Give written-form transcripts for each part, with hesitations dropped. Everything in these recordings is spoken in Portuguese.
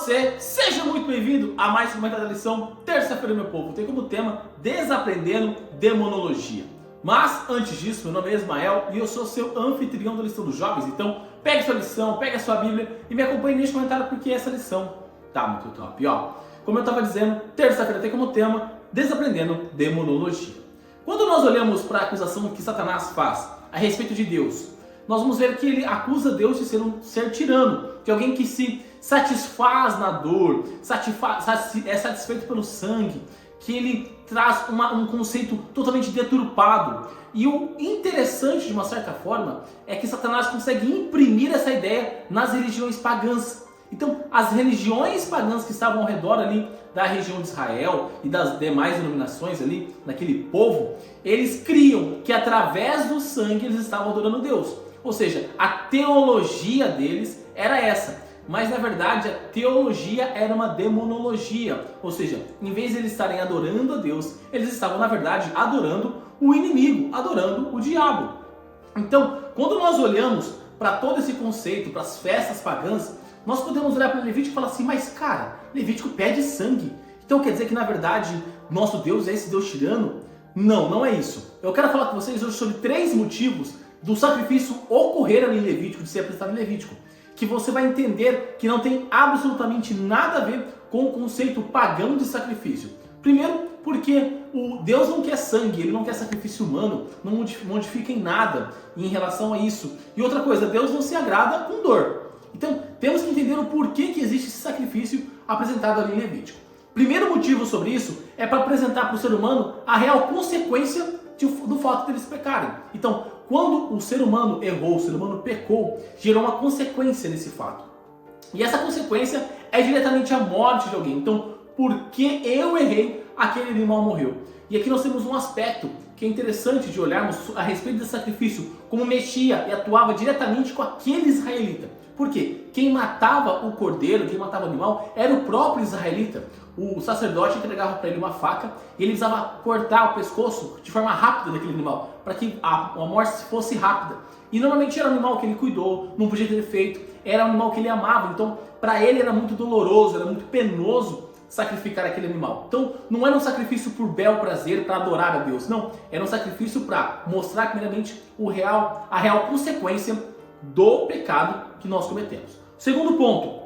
você, seja muito bem-vindo a mais uma da lição Terça-feira, meu povo. Tem como tema Desaprendendo Demonologia. Mas antes disso, meu nome é Ismael e eu sou seu anfitrião da lição dos jovens. Então pegue sua lição, pegue a sua Bíblia e me acompanhe neste comentário porque essa lição tá muito top. E ó, como eu estava dizendo, terça-feira tem como tema Desaprendendo Demonologia. Quando nós olhamos para a acusação que Satanás faz a respeito de Deus, nós vamos ver que ele acusa Deus de ser um ser tirano, de alguém que se satisfaz na dor, é satisfeito pelo sangue, que ele traz um conceito totalmente deturpado. E o interessante, de uma certa forma, é que Satanás consegue imprimir essa ideia nas religiões pagãs. Então, as religiões pagãs que estavam ao redor ali da região de Israel e das demais denominações ali, naquele povo, eles criam que através do sangue eles estavam adorando Deus. Ou seja, a teologia deles era essa. Mas na verdade a teologia era uma demonologia. Ou seja, em vez de eles estarem adorando a Deus, eles estavam na verdade adorando o inimigo, adorando o diabo. Então, quando nós olhamos para todo esse conceito, para as festas pagãs, nós podemos olhar para Levítico e falar assim, mas cara, Levítico pede sangue. Então quer dizer que na verdade nosso Deus é esse Deus tirano? Não, não é isso. Eu quero falar com vocês hoje sobre 3 motivos do sacrifício ocorrer ali em Levítico, de ser apresentado em Levítico, que você vai entender que não tem absolutamente nada a ver com o conceito pagão de sacrifício. Primeiro, porque o Deus não quer sangue, ele não quer sacrifício humano, não modifica em nada em relação a isso. E outra coisa, Deus não se agrada com dor. Então, temos que entender o porquê que existe esse sacrifício apresentado ali em Levítico. Primeiro motivo sobre isso é para apresentar para o ser humano a real consequência do fato deles pecarem. Então, quando o ser humano errou, o ser humano pecou, gerou uma consequência nesse fato. E essa consequência é diretamente a morte de alguém. Então, porque eu errei, aquele animal morreu. E aqui nós temos um aspecto que é interessante de olharmos a respeito desse sacrifício, como mexia e atuava diretamente com aquele israelita. Por quê? Quem matava o cordeiro, quem matava o animal, era o próprio israelita. O sacerdote entregava para ele uma faca e ele precisava cortar o pescoço de forma rápida daquele animal, para que a morte fosse rápida. E normalmente era um animal que ele cuidou, não podia ter feito, era um animal que ele amava, então para ele era muito doloroso, era muito penoso sacrificar aquele animal. Então não era um sacrifício por bel prazer, para adorar a Deus, não. Era um sacrifício para mostrar primeiramente a real consequência do pecado que nós cometemos. Segundo ponto,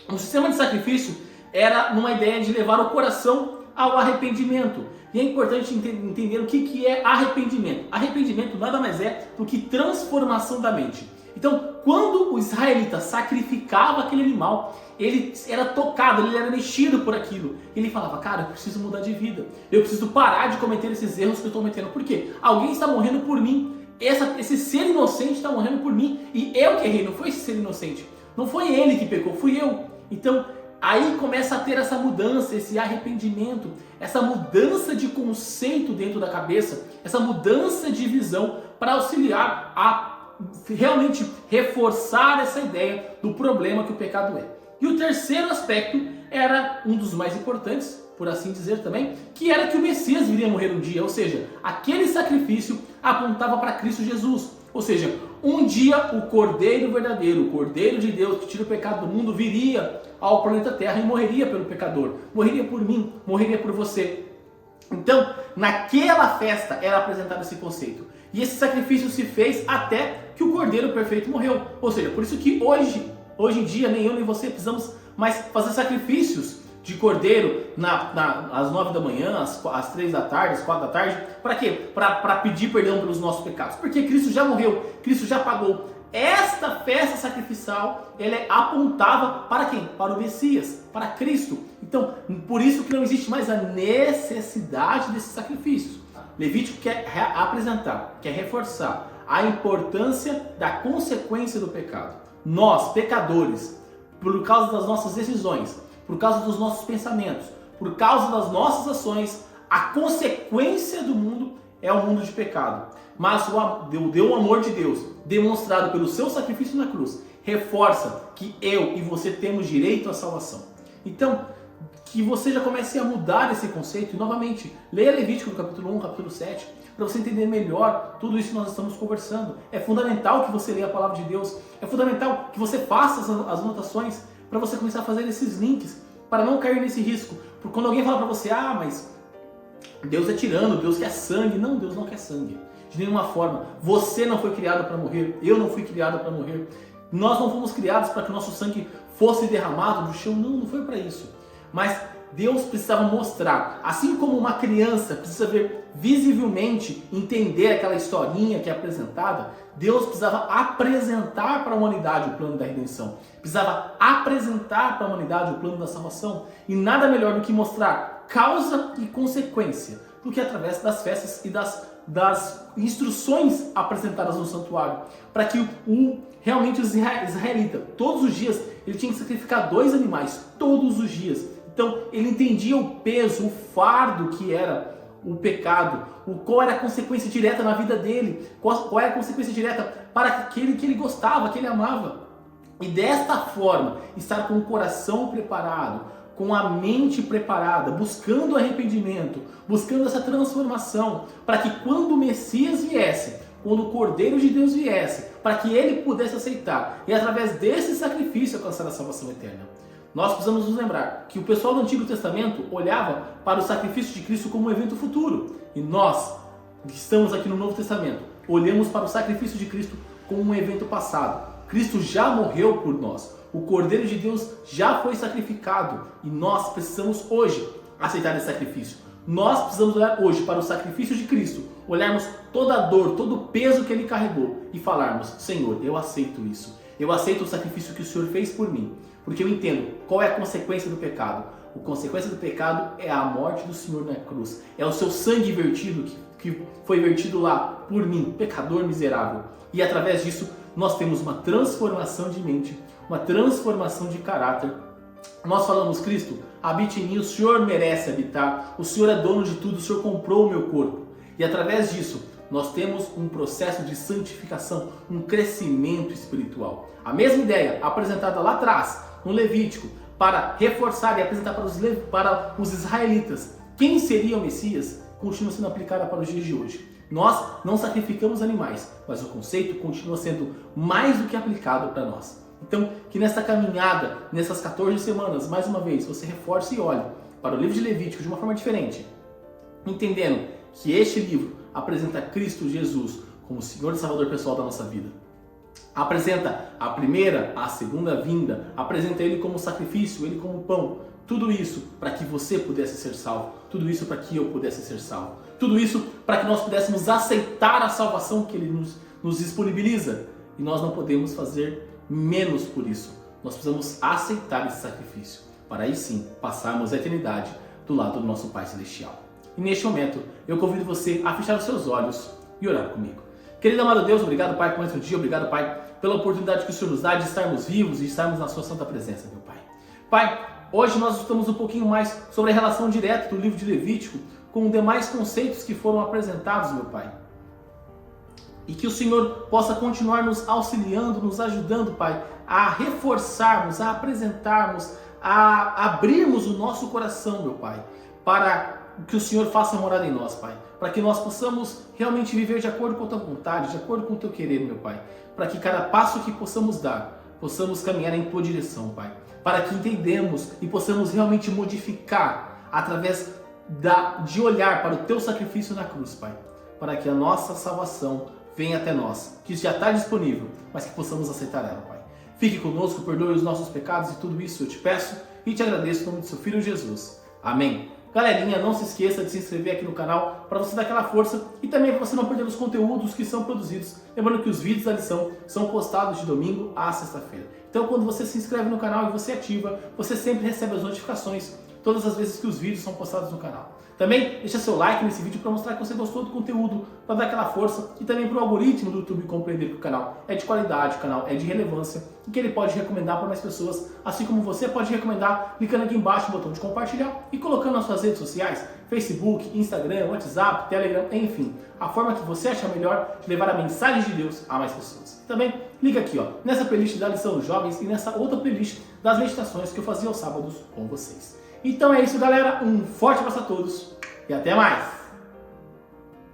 o sistema de sacrifício era numa ideia de levar o coração ao arrependimento. E é importante entender o que é arrependimento. Arrependimento nada mais é do que transformação da mente. Então, quando o israelita sacrificava aquele animal, ele era tocado, ele era mexido por aquilo. Ele falava, cara, eu preciso mudar de vida. Eu preciso parar de cometer esses erros que eu estou cometendo. Por quê? Alguém está morrendo por mim. Esse ser inocente está morrendo por mim. E eu que errei, não foi esse ser inocente. Não foi ele que pecou, fui eu. Então, aí começa a ter essa mudança, esse arrependimento, essa mudança de conceito dentro da cabeça, essa mudança de visão para auxiliar a realmente reforçar essa ideia do problema que o pecado é. E o terceiro aspecto era um dos mais importantes, por assim dizer também, que era que o Messias viria morrer um dia, ou seja, aquele sacrifício apontava para Cristo Jesus. Ou seja, um dia o Cordeiro verdadeiro, o Cordeiro de Deus que tira o pecado do mundo, viria ao planeta Terra e morreria pelo pecador, morreria por mim, morreria por você. Então, naquela festa era apresentado esse conceito. E esse sacrifício se fez até que o Cordeiro perfeito morreu. Ou seja, por isso que hoje em dia, nem eu nem você precisamos mais fazer sacrifícios de cordeiro às 9 da manhã, às 3 da tarde, às 4 da tarde. Para quê? Para pedir perdão pelos nossos pecados. Porque Cristo já morreu, Cristo já pagou. Esta festa sacrificial, ela apontava para quem? Para o Messias, para Cristo. Então, por isso que não existe mais a necessidade desses sacrifícios. Levítico quer apresentar, quer reforçar a importância da consequência do pecado. Nós, pecadores, por causa das nossas decisões, por causa dos nossos pensamentos, por causa das nossas ações, a consequência do mundo é o mundo de pecado. Mas o amor de Deus, demonstrado pelo seu sacrifício na cruz, reforça que eu e você temos direito à salvação. Então, que você já comece a mudar esse conceito. E novamente, leia Levítico no capítulo 1, capítulo 7, para você entender melhor tudo isso que nós estamos conversando. É fundamental que você leia a palavra de Deus, é fundamental que você faça as anotações, para você começar a fazer esses links, para não cair nesse risco. Porque quando alguém fala para você, mas Deus é tirano, Deus quer sangue. Não, Deus não quer sangue. De nenhuma forma. Você não foi criado para morrer, eu não fui criado para morrer. Nós não fomos criados para que o nosso sangue fosse derramado do chão, não foi para isso. Mas Deus precisava mostrar, assim como uma criança precisa ver visivelmente, entender aquela historinha que é apresentada, Deus precisava apresentar para a humanidade o plano da redenção. Precisava apresentar para a humanidade o plano da salvação. E nada melhor do que mostrar causa e consequência do que através das festas e das instruções apresentadas no santuário, para que realmente o israelita, todos os dias, ele tinha que sacrificar 2 animais, todos os dias. Então ele entendia o peso, o fardo que era o pecado, qual era a consequência direta na vida dele, qual era a consequência direta para aquele que ele gostava, que ele amava. E desta forma, estar com o coração preparado, com a mente preparada, buscando arrependimento, buscando essa transformação, para que quando o Messias viesse, quando o Cordeiro de Deus viesse, para que ele pudesse aceitar e através desse sacrifício alcançar a salvação eterna. Nós precisamos nos lembrar que o pessoal do Antigo Testamento olhava para o sacrifício de Cristo como um evento futuro. E nós, que estamos aqui no Novo Testamento, olhamos para o sacrifício de Cristo como um evento passado. Cristo já morreu por nós. O Cordeiro de Deus já foi sacrificado. E nós precisamos hoje aceitar esse sacrifício. Nós precisamos olhar hoje para o sacrifício de Cristo, olharmos toda a dor, todo o peso que Ele carregou e falarmos, Senhor, eu aceito isso. Eu aceito o sacrifício que o Senhor fez por mim. Porque eu entendo qual é a consequência do pecado. A consequência do pecado é a morte do Senhor na cruz. É o seu sangue vertido que foi vertido lá por mim, pecador miserável. E através disso nós temos uma transformação de mente, uma transformação de caráter. Nós falamos, Cristo, habite em mim, o Senhor merece habitar, o Senhor é dono de tudo, o Senhor comprou o meu corpo. E através disso nós temos um processo de santificação, um crescimento espiritual. A mesma ideia apresentada lá atrás, no Levítico, para reforçar e apresentar para os israelitas quem seria o Messias, continua sendo aplicada para os dias de hoje. Nós não sacrificamos animais, mas o conceito continua sendo mais do que aplicado para nós. Então, que nessa caminhada, nessas 14 semanas, mais uma vez, você reforce e olhe para o livro de Levítico de uma forma diferente, entendendo que este livro apresenta Cristo Jesus como Senhor e Salvador pessoal da nossa vida. Apresenta a primeira, a segunda vinda, apresenta Ele como sacrifício, Ele como pão. Tudo isso para que você pudesse ser salvo, tudo isso para que eu pudesse ser salvo, tudo isso para que nós pudéssemos aceitar a salvação que Ele nos disponibiliza. E nós não podemos fazer menos por isso. Nós precisamos aceitar esse sacrifício, para aí sim passarmos a eternidade do lado do nosso Pai Celestial. E neste momento, eu convido você a fechar os seus olhos e orar comigo. Querido amado Deus, obrigado, Pai, por mais um dia. Obrigado, Pai, pela oportunidade que o Senhor nos dá de estarmos vivos e estarmos na sua santa presença, meu Pai. Pai, hoje nós estamos um pouquinho mais sobre a relação direta do livro de Levítico com demais conceitos que foram apresentados, meu Pai. E que o Senhor possa continuar nos auxiliando, nos ajudando, Pai, a reforçarmos, a apresentarmos, a abrirmos o nosso coração, meu Pai, para que o Senhor faça morada em nós, Pai, para que nós possamos realmente viver de acordo com a Tua vontade, de acordo com o Teu querer, meu Pai, para que cada passo que possamos dar, possamos caminhar em Tua direção, Pai, para que entendamos e possamos realmente modificar através de olhar para o Teu sacrifício na cruz, Pai, para que a nossa salvação venha até nós, que já está disponível, mas que possamos aceitar ela, Pai. Fique conosco, perdoe os nossos pecados e tudo isso eu te peço e te agradeço em nome do Seu Filho Jesus. Amém. Galerinha, não se esqueça de se inscrever aqui no canal para você dar aquela força e também para você não perder os conteúdos que são produzidos. Lembrando que os vídeos da lição são postados de domingo a sexta-feira. Então quando você se inscreve no canal e você ativa, você sempre recebe as notificações todas as vezes que os vídeos são postados no canal. Também deixa seu like nesse vídeo para mostrar que você gostou do conteúdo, para dar aquela força e também para o algoritmo do YouTube compreender que o canal é de qualidade, o canal é de relevância e que ele pode recomendar para mais pessoas, assim como você pode recomendar clicando aqui embaixo no botão de compartilhar e colocando nas suas redes sociais, Facebook, Instagram, WhatsApp, Telegram, enfim, a forma que você achar melhor de levar a mensagem de Deus a mais pessoas. Também liga aqui nessa playlist da lição dos jovens e nessa outra playlist das meditações que eu fazia aos sábados com vocês. Então é isso, galera. Um forte abraço a todos e até mais!